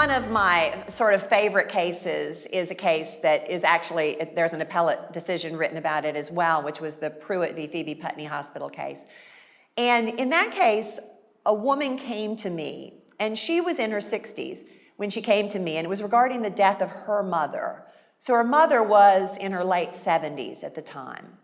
One of my sort of favorite cases is a case that is actually, there's an appellate decision written about it as well, which was the Pruitt v. Phoebe Putney Hospital case. And in that case, a woman came to me, and she was in her 60s when she came to me, and it was regarding the death of her mother. So her mother was in her late 70s at the time,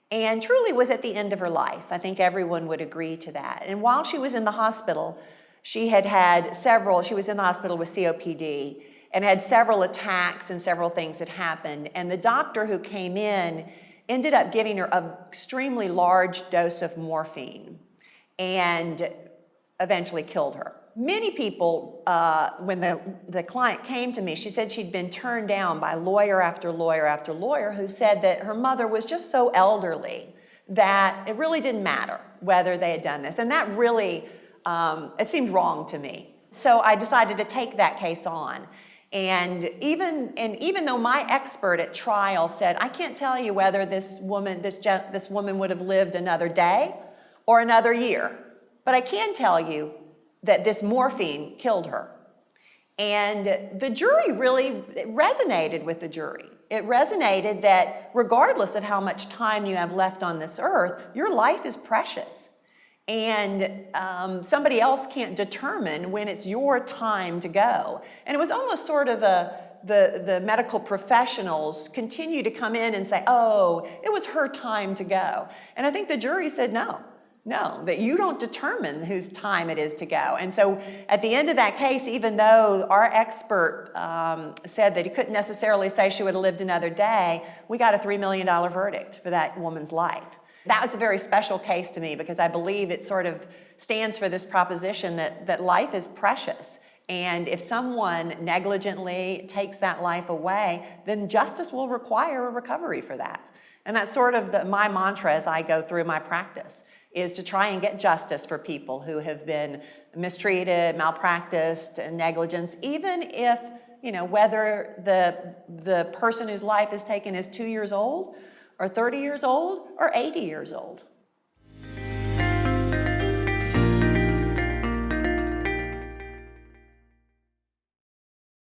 and truly was at the end of her life. I think everyone would agree to that. And while she was in the hospital, she was in the hospital with COPD and had several attacks and several things that happened. And the doctor who came in ended up giving her an extremely large dose of morphine and eventually killed her. Many people, when the client came to me, she said she'd been turned down by lawyer after lawyer after lawyer who said that her mother was just so elderly that it really didn't matter whether they had done this. And that really, it seemed wrong to me. So I decided to take that case on. And even though my expert at trial said, I can't tell you whether this woman would have lived another day or another year, but I can tell you that this morphine killed her. And the jury it resonated with the jury. It resonated that regardless of how much time you have left on this earth, your life is precious. And somebody else can't determine when it's your time to go. And it was almost sort of the medical professionals continue to come in and say, oh, it was her time to go. And I think the jury said, no, that you don't determine whose time it is to go. And so at the end of that case, even though our expert said that he couldn't necessarily say she would have lived another day, we got a $3 million verdict for that woman's life. That was a very special case to me because I believe it sort of stands for this proposition that life is precious. And if someone negligently takes that life away, then justice will require a recovery for that. And that's sort of my mantra as I go through my practice, is to try and get justice for people who have been mistreated, malpracticed, and negligence, even if, whether the person whose life is taken is 2 years old, or 30 years old, or 80 years old.